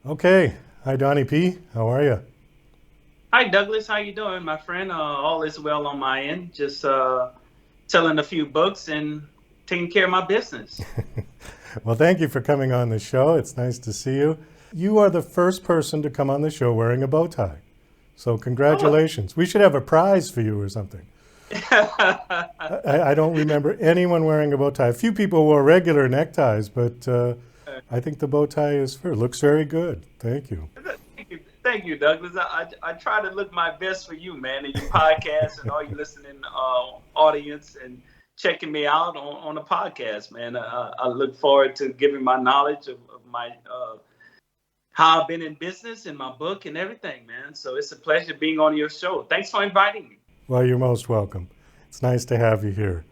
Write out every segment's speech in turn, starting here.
Okay. Hi, Donnie P. How are you? Hi Douglas, how you doing, my friend? All is well on my end. Just selling a few books and taking care of my business. Well, thank you for coming on the show. It's nice to see you. You are the first person to come on the show wearing a bow tie. So, Oh, congratulations. We should have a prize for you or something. I don't remember anyone wearing a bow tie. A few people wore regular neckties, but I think the bow tie is fair. Looks very good. Thank you. thank you, Douglas. I try to look my best for you, man, and your podcast and all you listening audience and checking me out on the podcast, man. I look forward to giving my knowledge of my how I've been in business and my book and everything, man. So it's a pleasure being on your show. Thanks for inviting me. Well, you're most welcome. It's nice to have you here.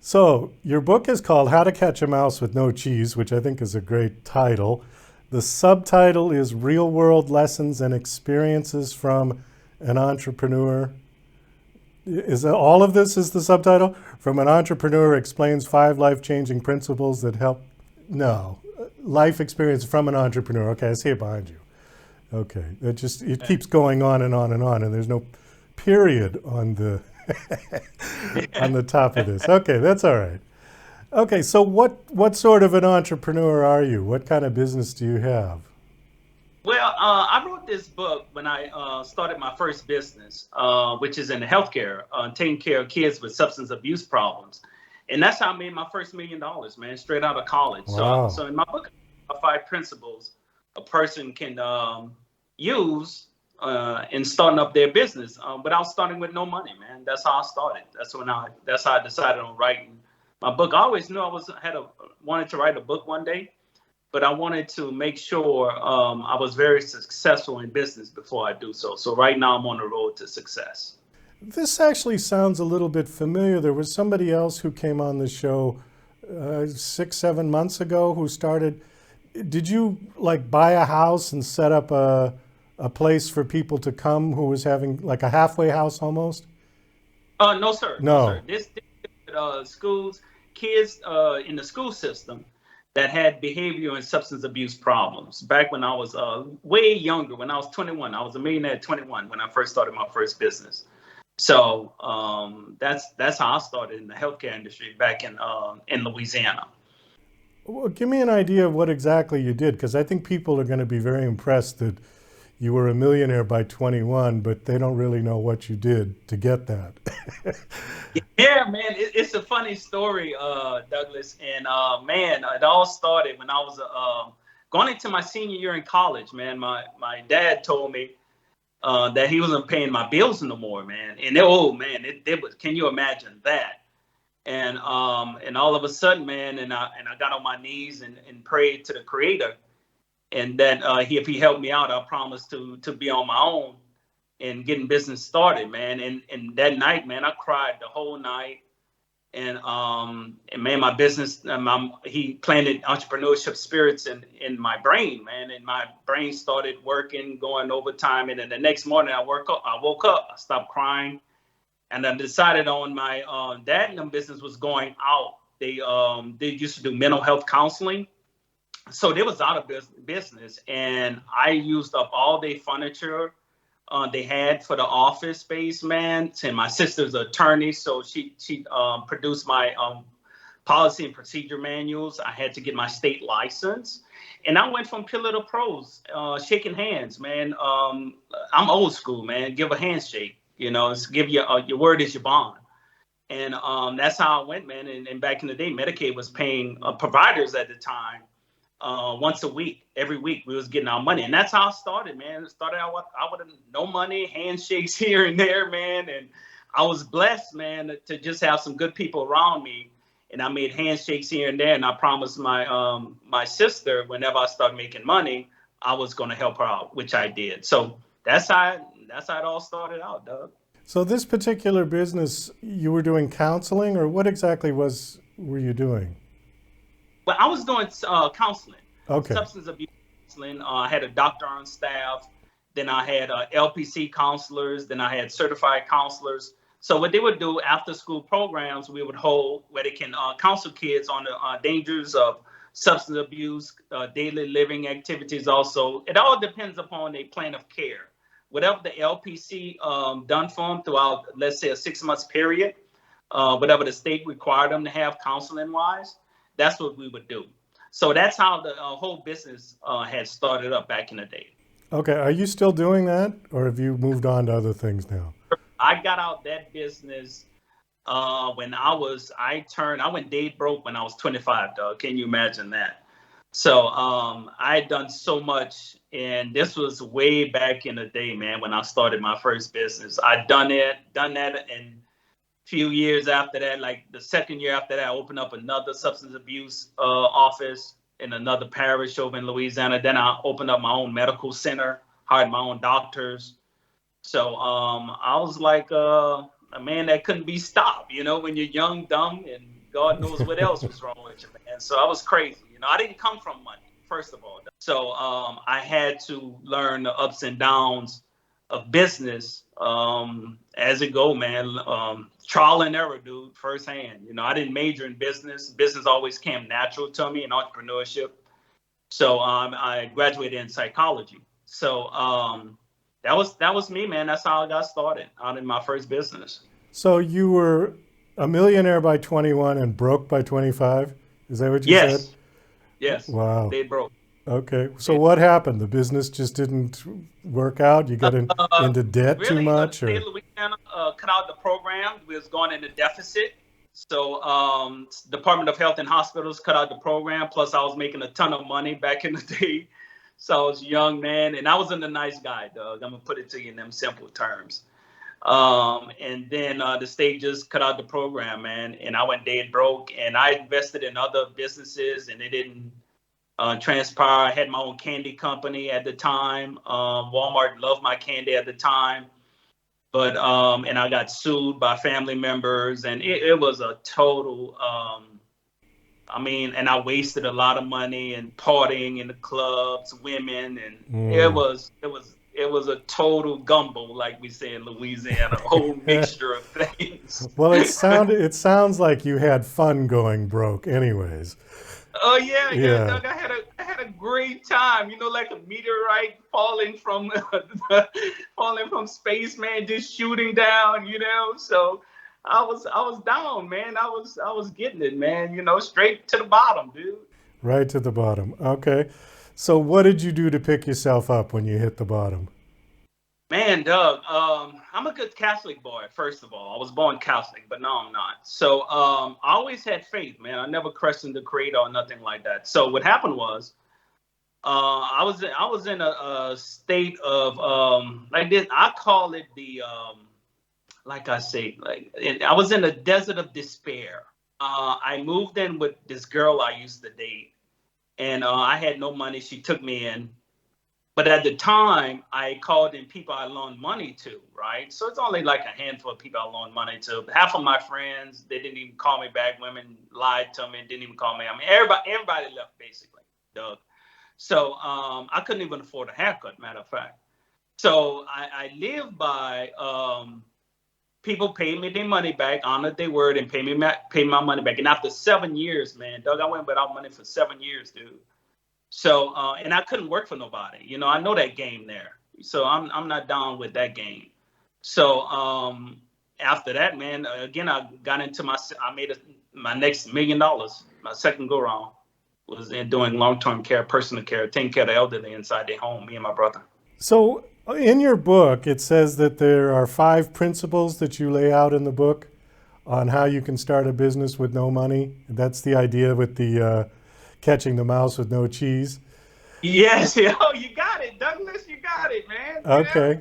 So, your book is called How to Catch a Mouse with No Cheese, which I think is a great title. The subtitle is Real World Lessons and Experiences from an Entrepreneur. Is that all of this is the subtitle? From an entrepreneur explains 5 life-changing principles that help. No, life experience from an entrepreneur. Okay, I see it behind you. Okay, it keeps going on and on and on, and there's no period on the on the top of this. Okay, that's all right. Okay, so what sort of an entrepreneur are you? What kind of business do you have? Well, I wrote this book when I started my first business, which is in healthcare, taking care of kids with substance abuse problems, and that's how I made my first $1 million, man, straight out of college. Wow. So in my book, I have 5 principles a person can use in starting up their business without starting with no money, man. That's how I started. That's how I decided on writing my book. I always knew wanted to write a book one day, but I wanted to make sure I was very successful in business before I do so. So right now I'm on the road to success. This actually sounds a little bit familiar. There was somebody else who came on the show 6, 7 months ago who started. Did you like buy a house and set up a place for people to come who was having like a halfway house almost? No, sir. No, sir. No. This schools, kids in the school system that had behavior and substance abuse problems. Back when I was way younger, when I was 21, I was a millionaire at 21 when I first started my first business. So that's how I started in the healthcare industry back in Louisiana. Well, give me an idea of what exactly you did, because I think people are going to be very impressed that you were a millionaire by 21, but they don't really know what you did to get that. Yeah, man, it's a funny story, Douglas. And man, it all started when I was going into my senior year in college. Man, my dad told me that he wasn't paying my bills no more, man. And oh man, it was. Can you imagine that? And all of a sudden, man, and I got on my knees and prayed to the Creator, and that if he helped me out, I promised to be on my own and getting business started, man. And that night, man, I cried the whole night. And man, my business, he planted entrepreneurship spirits in my brain, man. And my brain started working, going overtime. And then the next morning, I woke up, I stopped crying, and I decided on my dad and them business was going out. They used to do mental health counseling, so they was out of business, and I used up all their furniture they had for the office space, man. And my sister's an attorney, so she produced my policy and procedure manuals. I had to get my state license, and I went from pillar to pros, shaking hands, man. I'm old school, man. Give a handshake, give your word is your bond. And that's how I went, man. And back in the day, Medicaid was paying providers at the time once a week, every week we was getting our money, and that's how I started, man. It started out with no money, handshakes here and there, man, and I was blessed, man, to just have some good people around me, and I made handshakes here and there, and I promised my sister whenever I started making money, I was going to help her out, which I did. So that's how it all started out, Doug. So this particular business, you were doing counseling, or what exactly were you doing? But I was doing counseling, Okay. substance abuse counseling. I had a doctor on staff. Then I had LPC counselors. Then I had certified counselors. So what they would do after school programs, we would hold where they can counsel kids on the dangers of substance abuse, daily living activities also. It all depends upon a plan of care. Whatever the LPC done for them throughout, let's say, a 6 months period, whatever the state required them to have counseling wise, that's what we would do. So that's how the whole business had started up back in the day. Okay, are you still doing that, or have you moved on to other things now? I got out that business when I went dead broke when I was 25, dog. Can you imagine that? So I had done so much, and this was way back in the day, man, when I started my first business. I'd done that, and a few years after that, like the second year after that, I opened up another substance abuse office in another parish over in Louisiana. Then I opened up my own medical center, hired my own doctors. So I was like a man that couldn't be stopped, when you're young, dumb, and God knows what else was wrong with you, man. So I was crazy. I didn't come from money, first of all. So I had to learn the ups and downs of business as it go, man. Trial and error, dude, firsthand. I didn't major in business. Business always came natural to me in entrepreneurship. So I graduated in psychology. So that was me, man. That's how I got started out in my first business. So you were a millionaire by 21 and broke by 25? Is that what you said? Yes. Wow. They broke. Okay. So what happened? The business just didn't work out? You got into debt really, too much? The state of Louisiana cut out the program. We was going into deficit. So Department of Health and Hospitals cut out the program. Plus, I was making a ton of money back in the day. So I was a young man, and I wasn't a nice guy, Doug. I'm going to put it to you in them simple terms. And then the state just cut out the program, man. And I went dead broke. And I invested in other businesses, and it didn't transpire. I had my own candy company at the time. Walmart loved my candy at the time. But and I got sued by family members, and it was a total and I wasted a lot of money and partying in the clubs, women, and it was a total gumbo, like we say in Louisiana, a whole mixture of things. Well, it sounds like you had fun going broke anyways. Oh yeah, Doug, I had a great time. Like a meteorite falling from space, man, just shooting down. So I was down, man. I was getting it, man. Straight to the bottom, dude. Right to the bottom. Okay. So what did you do to pick yourself up when you hit the bottom? Man, Doug, I'm a good Catholic boy, first of all. I was born Catholic, but no, I'm not. So I always had faith, man. I never questioned the creed or nothing like that. So what happened was I was in a state of like this. I call it the like I say, I was in a desert of despair. I moved in with this girl I used to date, and I had no money. She took me in. But at the time, I called in people I loaned money to, right? So it's only like a handful of people I loaned money to. Half of my friends, they didn't even call me back. Women lied to me, didn't even call me. I mean, everybody left, basically, Doug. So I couldn't even afford a haircut, matter of fact. So I lived by people paid me their money back, honored their word, and paid my money back. And after 7 years, man, Doug, I went without money for 7 years, dude. So, and I couldn't work for nobody. I know that game there. So I'm not down with that game. So after that, man, again, I got into I made my next $1 million. My second go round was in doing long-term care, personal care, taking care of the elderly inside their home, me and my brother. So in your book, it says that there are 5 principles that you lay out in the book on how you can start a business with no money. That's the idea with the catching the mouse with no cheese. Yes, you got it, Douglas. You got it, man. Okay.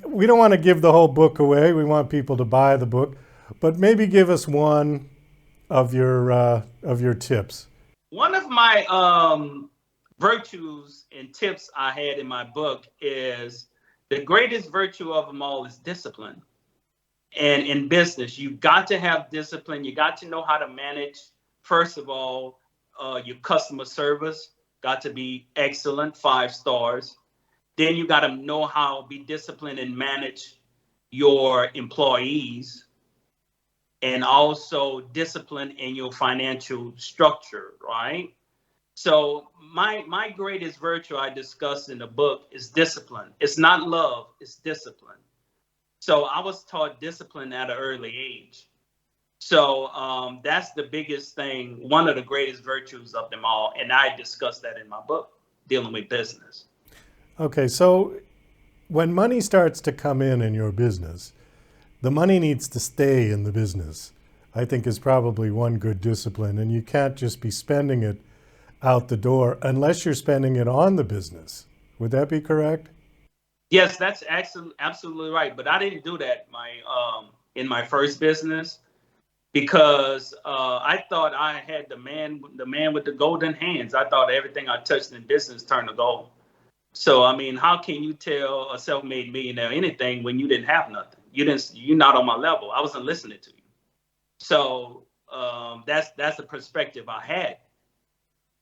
We don't want to give the whole book away. We want people to buy the book, but maybe give us one of your tips. One of my virtues and tips I had in my book is the greatest virtue of them all is discipline. And in business, you got to have discipline. You got to know how to manage, first of all, your customer service got to be excellent, 5 stars. Then you got to know how to be disciplined and manage your employees, and also discipline in your financial structure, right? So my greatest virtue I discuss in the book is discipline. It's not love, it's discipline. So I was taught discipline at an early age. So that's the biggest thing, one of the greatest virtues of them all. And I discuss that in my book, Dealing with Business. Okay, so when money starts to come in your business, the money needs to stay in the business, I think is probably one good discipline. And you can't just be spending it out the door unless you're spending it on the business. Would that be correct? Yes, that's absolutely right. But I didn't do that in my first business because I thought I had the man with the golden hands. I thought everything I touched in business turned to gold. So I mean, how can you tell a self-made millionaire anything when you didn't have nothing? You're not on my level. I wasn't listening to you. So that's the perspective I had.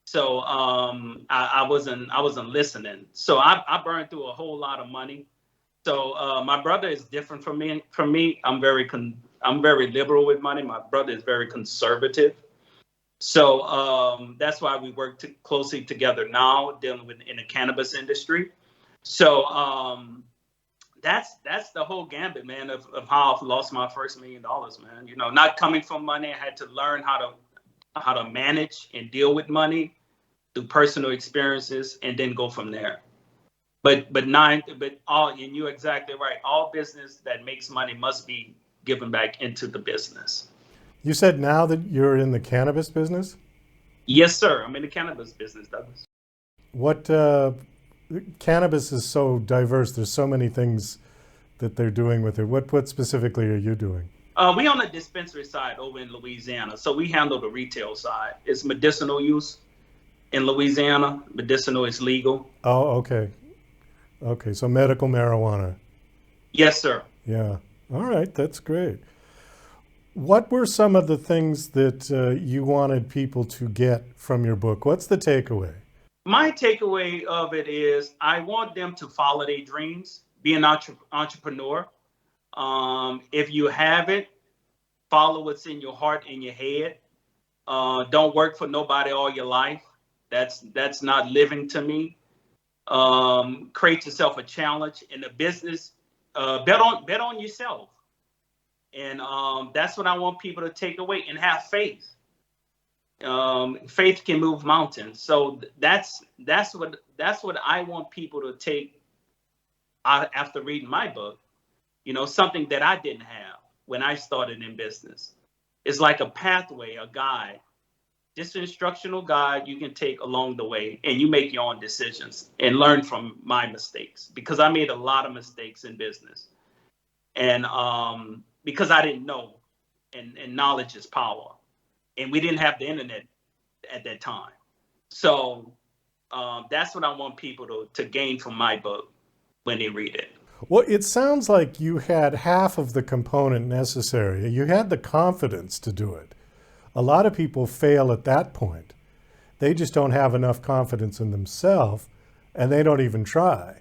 So I wasn't listening. So I burned through a whole lot of money. So my brother is different from me. I'm very liberal with money. My brother is very conservative. So that's why we work closely together now, dealing with in the cannabis industry. So that's the whole gambit, man, of how I've lost my first $1 million, man. Not coming from money, I had to learn how to manage and deal with money through personal experiences, and then go from there. And you're exactly right. All business that makes money must be given back into the business. You said now that you're in the cannabis business? Yes, sir. I'm in the cannabis business, Douglas. What cannabis is so diverse. There's so many things that they're doing with it. What specifically are you doing? We on the dispensary side over in Louisiana, so we handle the retail side. It's medicinal use in Louisiana. Medicinal is legal. Oh, okay. Okay, so medical marijuana. Yes, sir. Yeah. All right, that's great. What were some of the things that you wanted people to get from your book? What's the takeaway? My takeaway of it is I want them to follow their dreams, be an entrepreneur. If you have it, follow what's in your heart and your head. Don't work for nobody all your life. That's not living to me. Create yourself a challenge in the business. Bet on yourself, and that's what I want people to take away and have faith. Faith can move mountains. So that's what I want people to take out after reading my book. Something that I didn't have when I started in business. It's like a pathway, a guide, just an instructional guide you can take along the way, and you make your own decisions and learn from my mistakes, because I made a lot of mistakes in business, and because I didn't know, and knowledge is power, and we didn't have the internet at that time. So that's what I want people to gain from my book when they read it. Well, it sounds like you had half of the component necessary. You had the confidence to do it. A lot of people fail at that point. They just don't have enough confidence in themselves and they don't even try.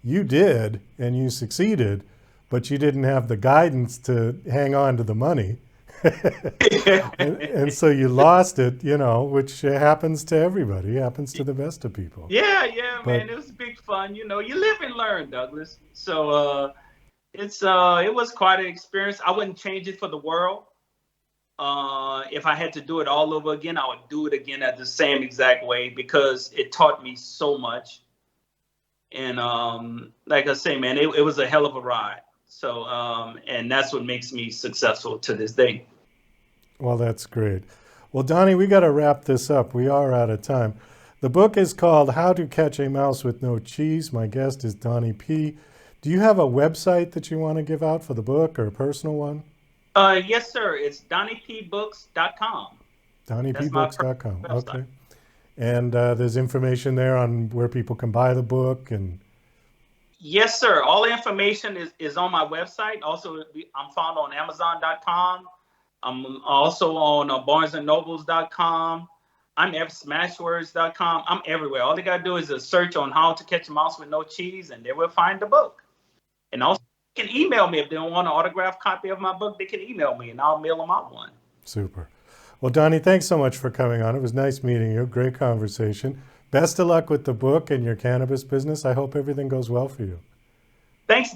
You did and you succeeded, but you didn't have the guidance to hang on to the money. and so you lost it, which happens to everybody, happens to the best of people. Yeah, But man, it was big fun. You live and learn, Douglas. So it was quite an experience. I wouldn't change it for the world. If I had to do it all over again, I would do it again at the same exact way, because it taught me so much. And like I say, man, it was a hell of a ride. So and that's what makes me successful to this day. Well, that's great. Well, Donnie, we got to wrap this up. We are out of time. The book is called How to Catch a Mouse with No Cheese. My guest is Donnie P. Do you have a website that you want to give out for the book, or a personal one? Yes, sir. It's DonniePbooks.com. That's my DonniePbooks.com. website. Okay. And there's information there on where people can buy the book. And Yes, sir. All the information is on my website. Also, I'm found on Amazon.com. I'm also on BarnesandNobles.com. I'm at Smashwords.com. I'm everywhere. All they got to do is a search on How to Catch a Mouse with No Cheese, and they will find the book. And also, they can email me if they don't want an autographed copy of my book. They can email me, and I'll mail them out one. super. Well, Donnie, thanks so much for coming on. It was nice meeting you. Great conversation. Best of luck with the book and your cannabis business. I hope everything goes well for you. Thanks,